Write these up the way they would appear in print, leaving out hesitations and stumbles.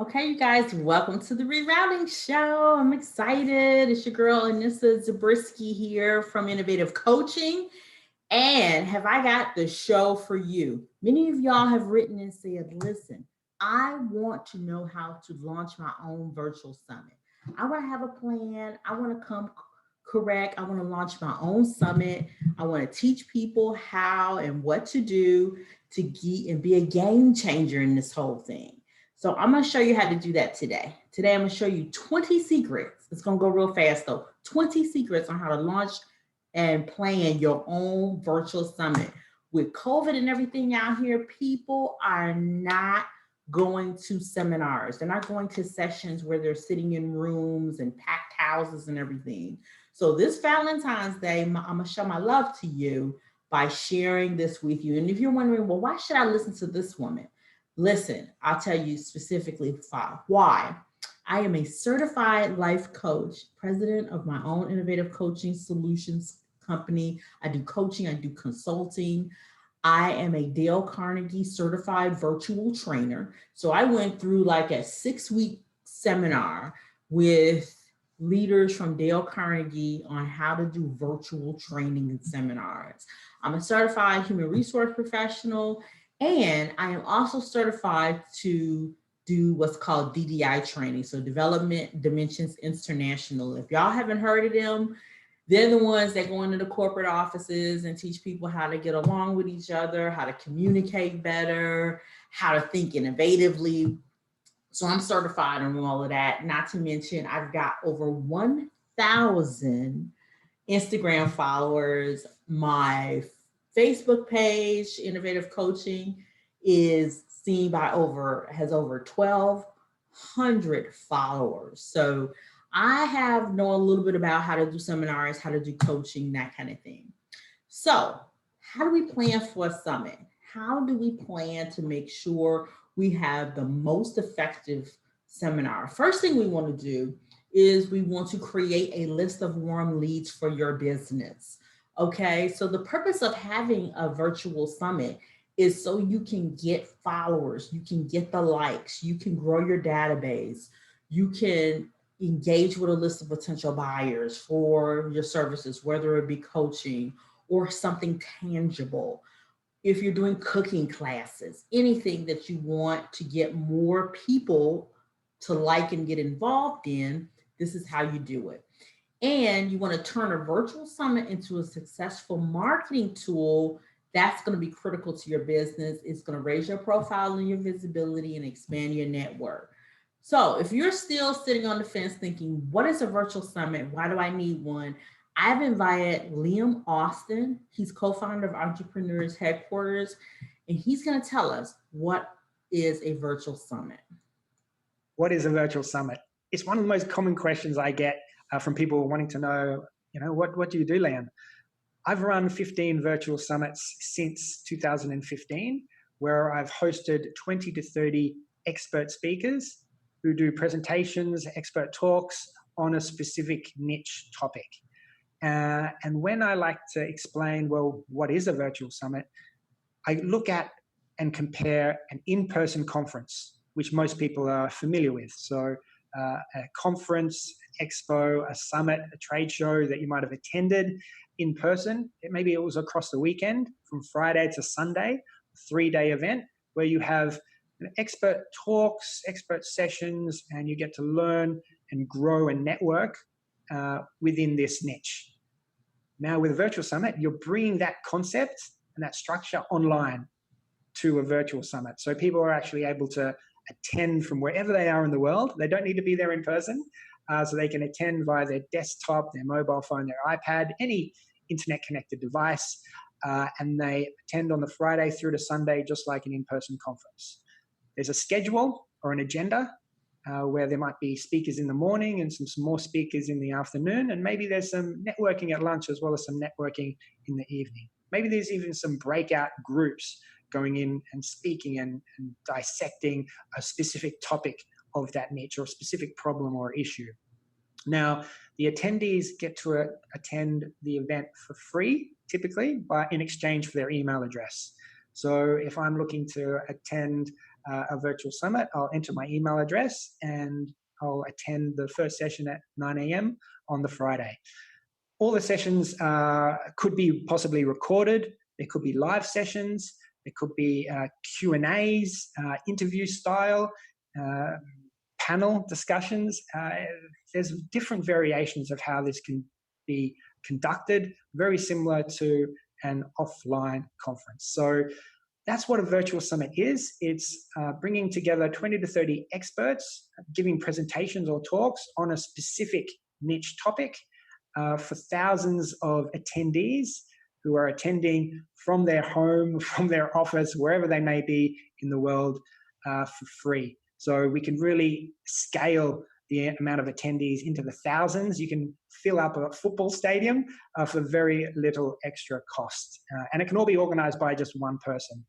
Okay, you guys, welcome to the Rerouting Show. I'm excited. It's your girl, Anissa Zabriskie here from Innovative Coaching. And have I got the show for you? Many of y'all have written and said, listen, I want to know how to launch my own virtual summit. I want to have a plan. I want to come correct. I want to launch my own summit. I want to teach people how and what to do to get and be a game changer in this whole thing. So I'm going to show you how to do that today. Today, I'm going to show you 20 secrets. It's going to go real fast though. 20 secrets on how to launch and plan your own virtual summit. With COVID and everything out here, people are not going to seminars. They're not going to sessions where they're sitting in rooms and packed houses and everything. So this Valentine's Day, I'm going to show my love to you by sharing this with you. And if you're wondering, well, why should I listen to this woman? Listen, I'll tell you specifically why. I am a certified life coach, president of my own innovative coaching solutions company. I do coaching, I do consulting. I am a Dale Carnegie certified virtual trainer. So I went through like a 6-week seminar with leaders from Dale Carnegie on how to do virtual training and seminars. I'm a certified human resource professional, and I am also certified to do what's called DDI training, so Development Dimensions International. If y'all haven't heard of them, they're the ones that go into the corporate offices and teach people how to get along with each other, how to communicate better, how to think innovatively. So I'm certified on all of that. Not to mention, I've got over 1,000 Instagram followers. My Facebook page, Innovative Coaching, is seen by has over 1,200 followers. So I have know a little bit about how to do seminars, how to do coaching, that kind of thing. So how do we plan for a summit? How do we plan to make sure we have the most effective seminar? First thing we want to do is we want to create a list of warm leads for your business. Okay, so the purpose of having a virtual summit is so you can get followers, you can get the likes, you can grow your database, you can engage with a list of potential buyers for your services, whether it be coaching or something tangible. If you're doing cooking classes, anything that you want to get more people to like and get involved in, this is how you do it. And you want to turn a virtual summit into a successful marketing tool. That's going to be critical to your business. It's going to raise your profile and your visibility and expand your network. So if you're still sitting on the fence thinking, what is a virtual summit? Why do I need one? I've invited Liam Austin. He's co-founder of Entrepreneurs Headquarters, and he's going to tell us what is a virtual summit. What is a virtual summit? It's one of the most common questions I get from people wanting to know, what do you do, Liam? I've run 15 virtual summits since 2015, where I've hosted 20 to 30 expert speakers who do presentations, expert talks on a specific niche topic. And when I like to explain, well, what is a virtual summit? I look at and compare an in-person conference, which most people are familiar with. So a conference, expo, a summit, a trade show that you might have attended in person. Maybe it was across the weekend from Friday to Sunday, a 3-day event where you have expert talks, expert sessions, and you get to learn and grow and network within this niche. Now with a virtual summit, you're bringing that concept and that structure online to a virtual summit. So people are actually able to attend from wherever they are in the world. They don't need to be there in person. So they can attend via their desktop, their mobile phone, their iPad, any internet connected device. And they attend on the Friday through to Sunday, just like an in-person conference. There's a schedule or an agenda where there might be speakers in the morning and some more speakers in the afternoon. And maybe there's some networking at lunch as well as some networking in the evening. Maybe there's even some breakout groups going in and speaking and dissecting a specific topic of that niche or a specific problem or issue. Now, the attendees get to attend the event for free, typically, in exchange for their email address. So if I'm looking to attend a virtual summit, I'll enter my email address and I'll attend the first session at 9 a.m. on the Friday. All the sessions could be possibly recorded. There could be live sessions. There could be Q&As, interview style, panel discussions. There's different variations of how this can be conducted, very similar to an offline conference. So that's what a virtual summit is. It's bringing together 20 to 30 experts, giving presentations or talks on a specific niche topic for thousands of attendees who are attending from their home, from their office, wherever they may be in the world for free. So we can really scale the amount of attendees into the thousands. You can fill up a football stadium for very little extra cost. And it can all be organized by just one person.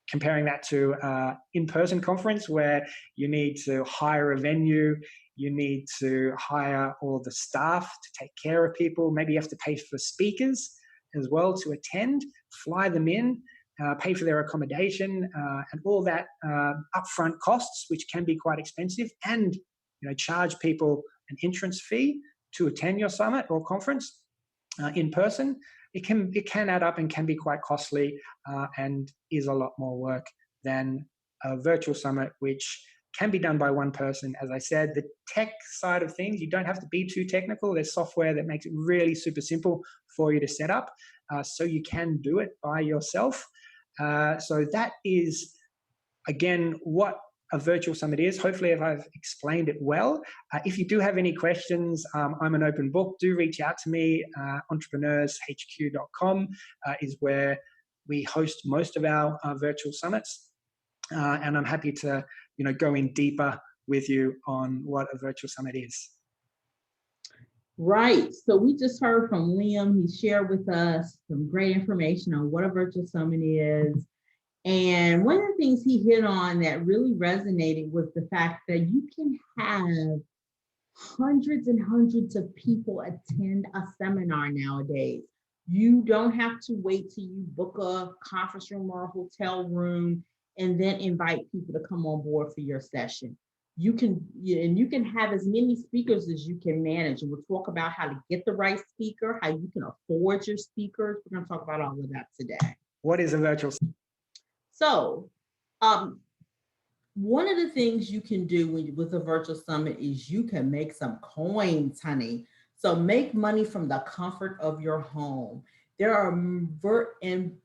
Comparing that to in-person conference where you need to hire a venue, you need to hire all the staff to take care of people. Maybe you have to pay for speakers as well to attend, fly them in, pay for their accommodation, and all that upfront costs, which can be quite expensive, and charge people an entrance fee to attend your summit or conference in person. It can add up and can be quite costly and is a lot more work than a virtual summit, which can be done by one person. As I said, the tech side of things, you don't have to be too technical. There's software that makes it really super simple for you to set up, so you can do it by yourself. So that is, again, what a virtual summit is. Hopefully I've explained it well. If you do have any questions, I'm an open book. Do reach out to me. entrepreneurshq.com is where we host most of our virtual summits. And I'm happy to go in deeper with you on what a virtual summit is. Right. So we just heard from Liam. He shared with us some great information on what a virtual summit is. And one of the things he hit on that really resonated was the fact that you can have hundreds and hundreds of people attend a seminar nowadays. You don't have to wait till you book a conference room or a hotel room and then invite people to come on board for your session. You can have as many speakers as you can manage. And we'll talk about how to get the right speaker, how you can afford your speakers. We're going to talk about all of that today. What is a virtual summit? So, one of the things you can do with a virtual summit is you can make some coins, honey. So make money from the comfort of your home. And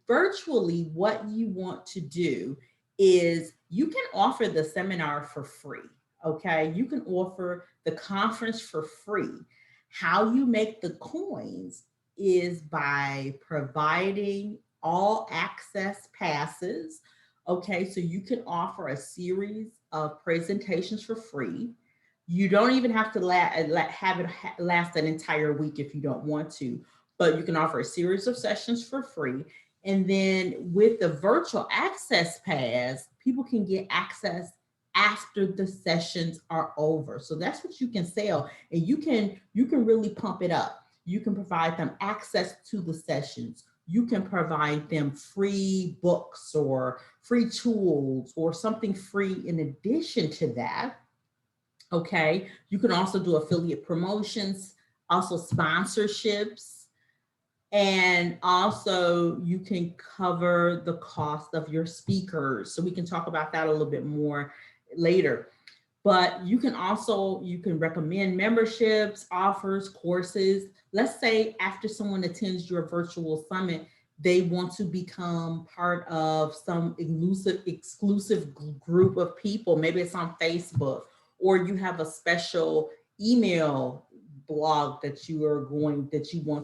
virtually what you want to do is you can offer the seminar for free. Okay, you can offer the conference for free. How you make the coins is by providing all access passes. Okay, so you can offer a series of presentations for free. You don't even have to have it last an entire week if you don't want to, but you can offer a series of sessions for free. And then with the virtual access pass, people can get access after the sessions are over. So that's what you can sell, and you can really pump it up. You can provide them access to the sessions. You can provide them free books or free tools or something free in addition to that. Okay, you can also do affiliate promotions, also sponsorships, and also you can cover the cost of your speakers. So we can talk about that a little bit more later. But you can recommend memberships, offers, courses. Let's say after someone attends your virtual summit, they want to become part of some exclusive group of people. Maybe it's on Facebook, or you have a special email blog that you want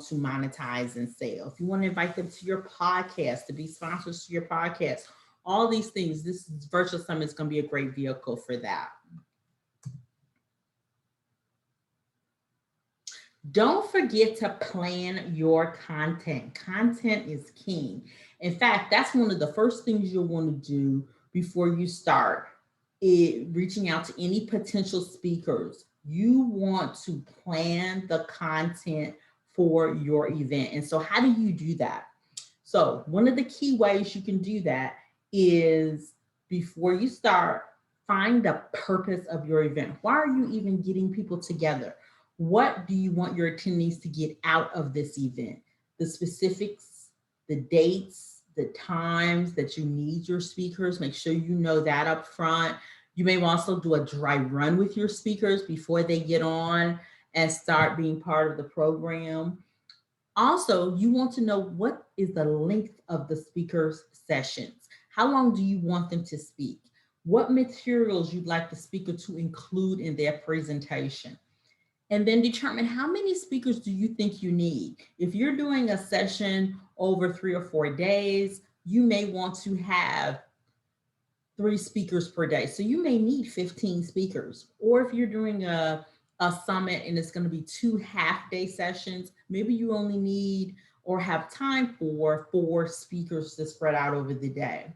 to monetize and sell. If you want to invite them to your podcast, to be sponsors to your podcast, all these things, this virtual summit is going to be a great vehicle for that. Don't forget to plan your content. Content is king. In fact, that's one of the first things you'll want to do before you start reaching out to any potential speakers. You want to plan the content for your event. And so how do you do that? So one of the key ways you can do that is before you start, find the purpose of your event. Why are you even getting people together? What do you want your attendees to get out of this event? The specifics, the dates, the times that you need your speakers. Make sure you know that up front. You may also do a dry run with your speakers before they get on and start being part of the program. Also, you want to know what is the length of the speaker's sessions. How long do you want them to speak? What materials you'd like the speaker to include in their presentation? And then determine how many speakers do you think you need. If you're doing a session over 3 or 4 days, you may want to have 3 speakers per day. So you may need 15 speakers. Or if you're doing a summit and it's going to be 2 half-day sessions, maybe you only need or have time for 4 speakers to spread out over the day.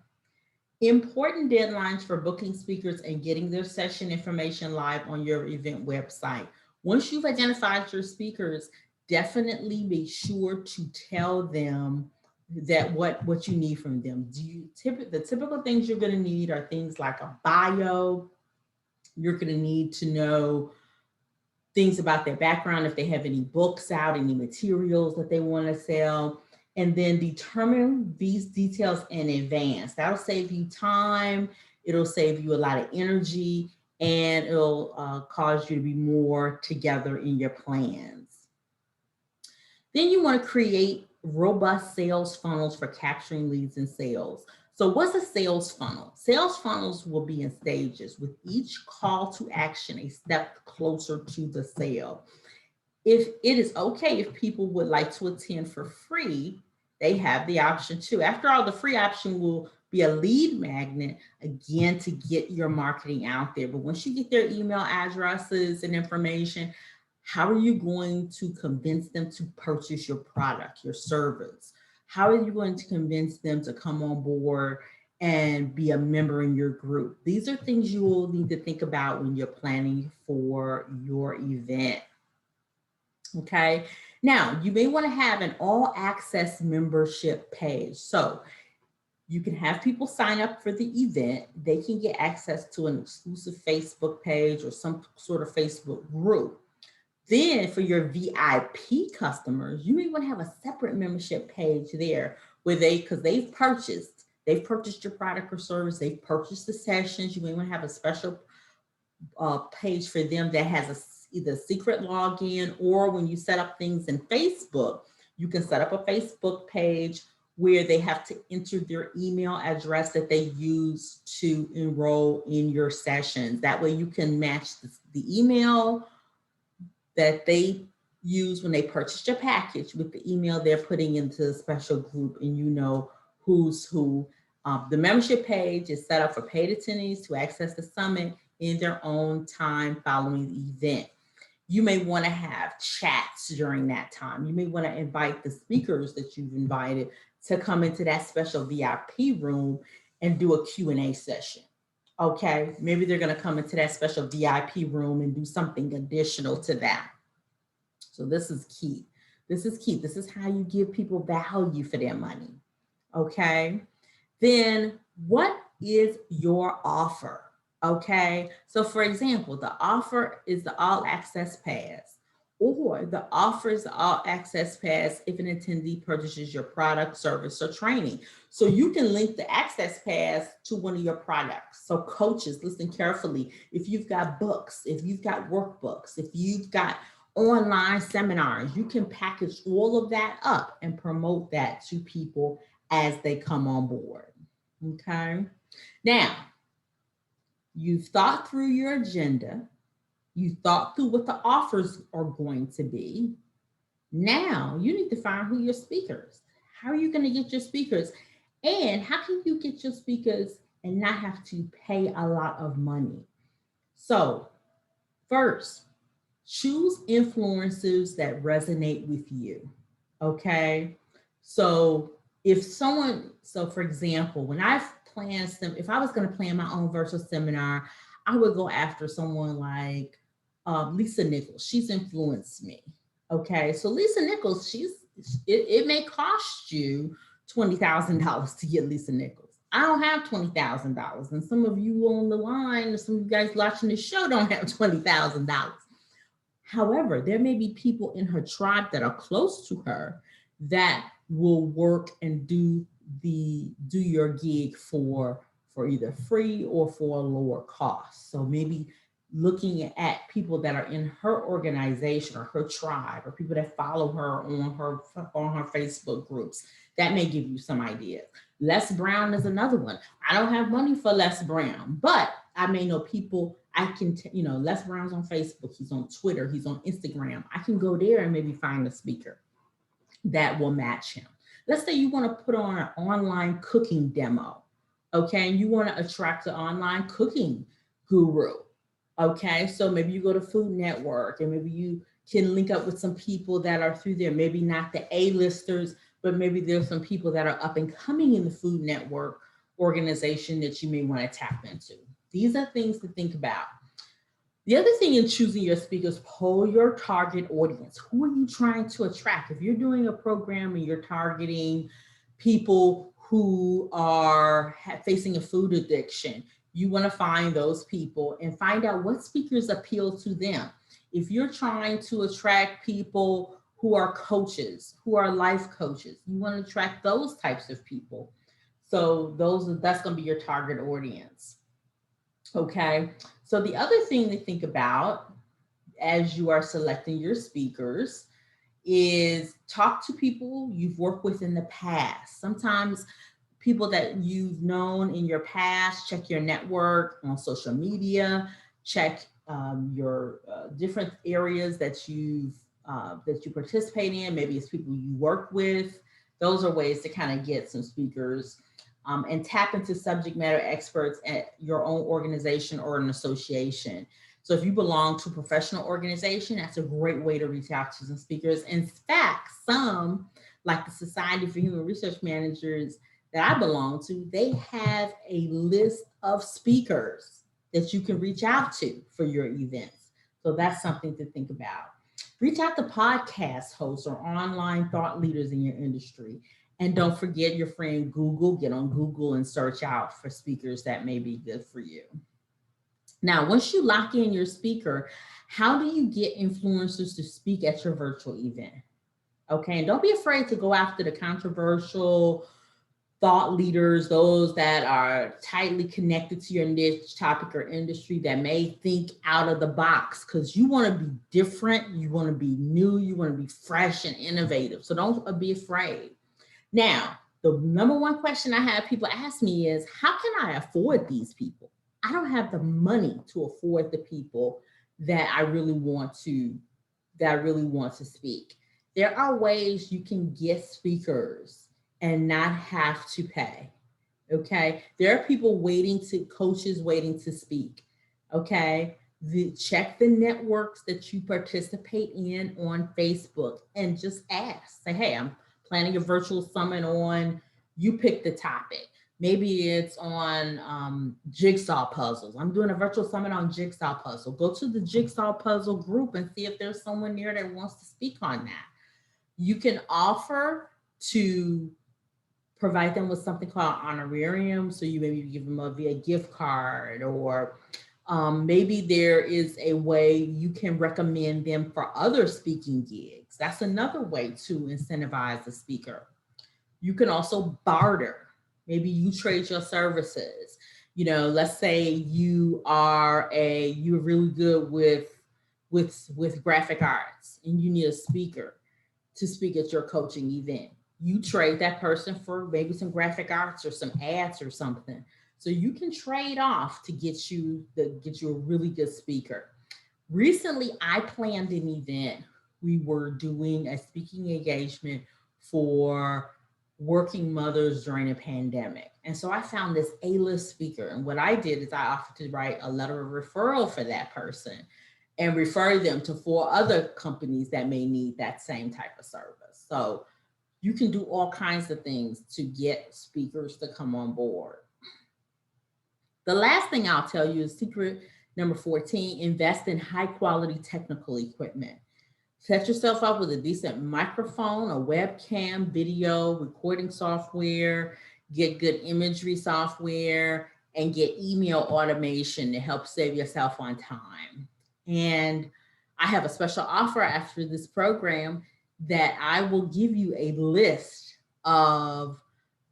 Important deadlines for booking speakers and getting their session information live on your event website. Once you've identified your speakers, definitely be sure to tell them that what you need from them. The typical things you're going to need are things like a bio. You're going to need to know things about their background, if they have any books out, any materials that they want to sell, and then determine these details in advance. That'll save you time, it'll save you a lot of energy, and it'll cause you to be more together in your plans. Then you want to create robust sales funnels for capturing leads and sales. So what's a sales funnel? Sales funnels will be in stages, with each call to action a step closer to the sale. If it is okay if people would like to attend for free, they have the option too. After all, the free option will be a lead magnet, again, to get your marketing out there. But once you get their email addresses and information, how are you going to convince them to purchase your product, your service? How are you going to convince them to come on board and be a member in your group? These are things you will need to think about when you're planning for your event. Okay. Now, you may want to have an all access membership page. So you can have people sign up for the event. They can get access to an exclusive Facebook page or some sort of Facebook group. Then for your VIP customers, you may want to have a separate membership page there where because they've purchased your product or service, they've purchased the sessions. You may want to have a special page for them that has either secret login, or when you set up things in Facebook, you can set up a Facebook page where they have to enter their email address that they use to enroll in your sessions. That way you can match the email that they use when they purchase your package with the email they're putting into the special group, and you know who's who. The membership page is set up for paid attendees to access the summit in their own time following the event. You may want to have chats during that time. You may want to invite the speakers that you've invited to come into that special VIP room and do a Q&A session. Okay, maybe they're going to come into that special VIP room and do something additional to that. So this is key. This is key. This is how you give people value for their money. Okay, then what is your offer? Okay, so for example, the offer is the all access pass, or the offer is the all access pass if an attendee purchases your product, service, or training. So you can link the access pass to one of your products. So coaches, listen carefully. If you've got books, if you've got workbooks, if you've got online seminars, you can package all of that up and promote that to people as they come on board. Okay, now you've thought through your agenda, you thought through what the offers are going to be. Now you need to find who your speakers. How are you going to get your speakers? And how can you get your speakers and not have to pay a lot of money? So first, choose influencers that resonate with you. Okay, so for example, when I've planned if I was going to plan my own virtual seminar, I would go after someone like Lisa Nichols. She's influenced me. Okay, so Lisa Nichols, it may cost you $20,000 to get Lisa Nichols. I don't have $20,000. And some of you on the line, some of you guys watching the show don't have $20,000. However, there may be people in her tribe that are close to her that will work and do your gig for either free or for a lower cost. So maybe looking at people that are in her organization or her tribe or people that follow her on her Facebook groups, that may give you some ideas. Les Brown is another one. I don't have money for Les Brown, but I may know people. I can, Les Brown's on Facebook, he's on Twitter, he's on Instagram. I can go there and maybe find a speaker that will match him. Let's say you want to put on an online cooking demo, okay? And you want to attract an online cooking guru, okay? So maybe you go to Food Network and maybe you can link up with some people that are through there, maybe not the A-listers, but maybe there's some people that are up and coming in the Food Network organization that you may want to tap into. These are things to think about. The other thing in choosing your speakers, poll your target audience. Who are you trying to attract? If you're doing a program and you're targeting people who are facing a food addiction, you want to find those people and find out what speakers appeal to them. If you're trying to attract people who are coaches, who are life coaches, you want to attract those types of people. So that's going to be your target audience. Okay, so the other thing to think about as you are selecting your speakers is talk to people you've worked with in the past. Sometimes people that you've known in your past, check your network on social media, check your different areas that you participate in. Maybe it's people you work with. Those are ways to kind of get some speakers. And tap into subject matter experts at your own organization or an association. So if you belong to a professional organization, that's a great way to reach out to some speakers. In fact, some, like the Society for Human Research Managers that I belong to, they have a list of speakers that you can reach out to for your events. So that's something to think about. Reach out to podcast hosts or online thought leaders in your industry. And don't forget your friend Google. Get on Google and search out for speakers that may be good for you. Now, once you lock in your speaker, how do you get influencers to speak at your virtual event? Okay, and don't be afraid to go after the controversial thought leaders, those that are tightly connected to your niche, topic, or industry that may think out of the box, because you want to be different, you want to be new, you want to be fresh and innovative. So don't be afraid. Now, the number one question I have people ask me is, how can I afford these people? I don't have the money to afford the people that I really want to speak. There are ways you can get speakers and not have to pay. Okay. There are people coaches waiting to speak. Okay. Check the networks that you participate in on Facebook and just ask. Say, hey, I'm planning a virtual summit on, you pick the topic. Maybe it's on jigsaw puzzles. I'm doing a virtual summit on jigsaw puzzle. Go to the jigsaw puzzle group and see if there's someone there that wants to speak on that. You can offer to provide them with something called honorarium. So you maybe give them a gift card, or maybe there is a way you can recommend them for other speaking gigs. That's another way to incentivize the speaker. You can also barter. Maybe you trade your services. Let's say you're really good with graphic arts and you need a speaker to speak at your coaching event. You trade that person for maybe some graphic arts or some ads or something. So you can trade off to get you a really good speaker. Recently, I planned an event. We were doing a speaking engagement for working mothers during a pandemic. And so I found this A-list speaker. And what I did is I offered to write a letter of referral for that person and refer them to 4 other companies that may need that same type of service. So you can do all kinds of things to get speakers to come on board. The last thing I'll tell you is secret number 14, invest in high quality technical equipment. Set yourself up with a decent microphone, a webcam, video, recording software. get good imagery software, and get email automation to help save yourself on time. And I have a special offer after this program that I will give you a list of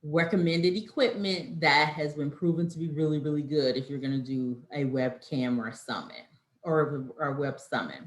recommended equipment that has been proven to be really, really good if you're going to do a webcam or a summit or a web summit.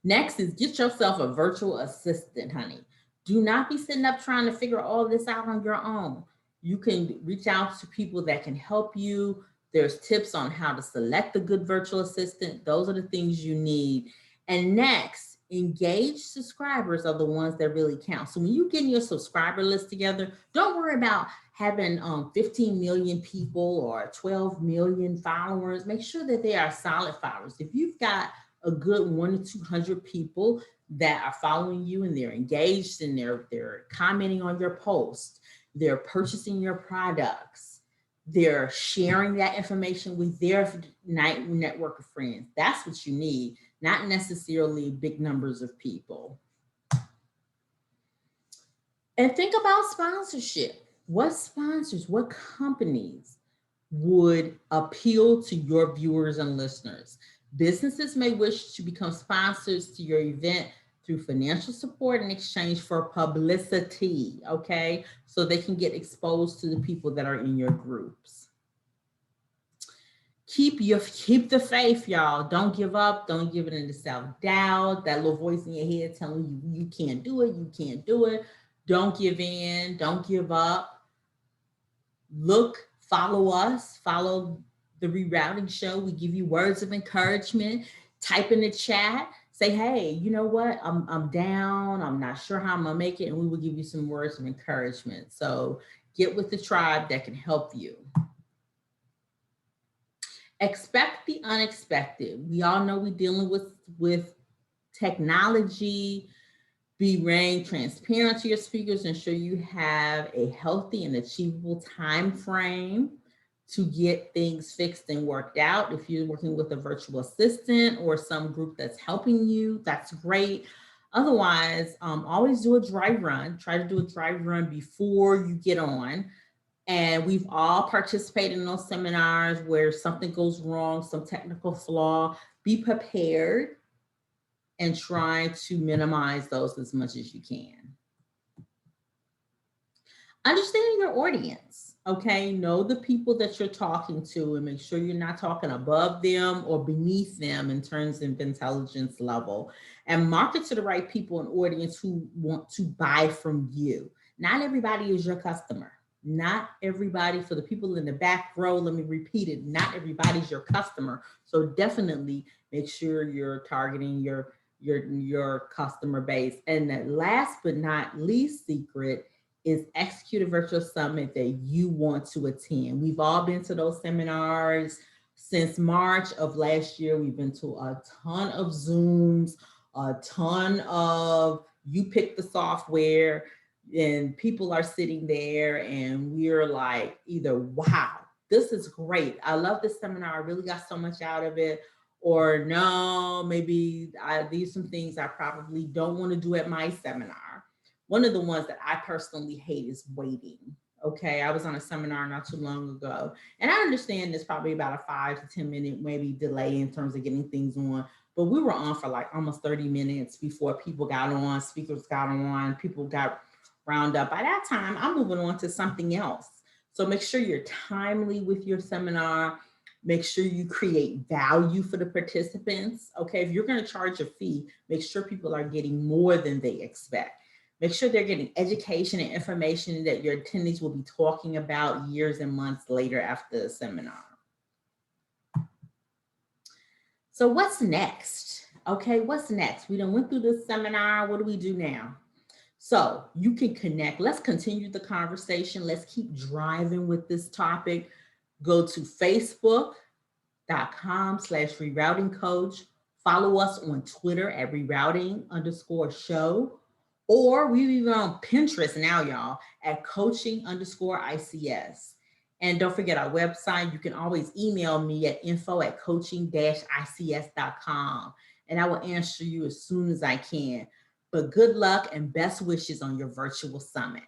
Next is get yourself a virtual assistant, honey. Do not be sitting up trying to figure all this out on your own. You can reach out to people that can help you. There's tips on how to select a good virtual assistant. Those are the things you need. And next, engaged subscribers are the ones that really count. So when you get your subscriber list together, don't worry about having 15 million people or 12 million followers. Make sure that they are solid followers. If you've got a good 100 to 200 people that are following you and they're engaged and they're commenting on your post, they're purchasing your products, they're sharing that information with their network of friends. That's what you need, not necessarily big numbers of people. And think about sponsorship. What sponsors, what companies would appeal to your viewers and listeners? Businesses may wish to become sponsors to your event through financial support in exchange for publicity, okay? So they can get exposed to the people that are in your groups. Keep the faith, y'all. Don't give up. Don't give it into self-doubt. That little voice in your head telling you can't do it, you can't do it. Don't give in. Don't give up. Follow us, follow the Rerouting Show. We give you words of encouragement. Type in the chat, say, hey, you know what? I'm down. I'm not sure how I'm gonna make it. And we will give you some words of encouragement. So get with the tribe that can help you. Expect the unexpected. We all know we're dealing with technology. Be transparent to your speakers. Ensure you have a healthy and achievable time frame to get things fixed and worked out. If you're working with a virtual assistant or some group that's helping you, that's great. Otherwise, always do a dry run. Try to do a dry run before you get on. And we've all participated in those seminars where something goes wrong, some technical flaw. Be prepared and try to minimize those as much as you can. Understanding your audience, okay? Know the people that you're talking to and make sure you're not talking above them or beneath them in terms of intelligence level. And market to the right people and audience who want to buy from you. Not everybody is your customer. Not everybody. For the people in the back row, let me repeat it, not everybody's your customer. So definitely make sure you're targeting your customer base. And the last but not least secret is execute a virtual summit that you want to attend. We've all been to those seminars since March of last year. We've been to a ton of Zooms, a ton of you pick the software, and people are sitting there and we're like either, wow, this is great. I love this seminar. I really got so much out of it. Or no, maybe these some things I probably don't want to do at my seminar. One of the ones that I personally hate is waiting. Okay, I was on a seminar not too long ago, and I understand there's probably about a 5 to 10 minute maybe delay in terms of getting things on, but we were on for like almost 30 minutes before people got on, speakers got on, people got round up. By that time, I'm moving on to something else. So make sure you're timely with your seminar. Make sure you create value for the participants. Okay, if you're going to charge a fee, make sure people are getting more than they expect. Make sure they're getting education and information that your attendees will be talking about years and months later after the seminar. So what's next? Okay, what's next? We done went through this seminar. What do we do now? So you can connect. Let's continue the conversation. Let's keep driving with this topic. Go to facebook.com/rerouting coach. Follow us on Twitter at rerouting_show. Or we're even on Pinterest now, y'all, at coaching_ICS. And don't forget our website. You can always email me at info@coaching-ics.com. And I will answer you as soon as I can. But good luck and best wishes on your virtual summit.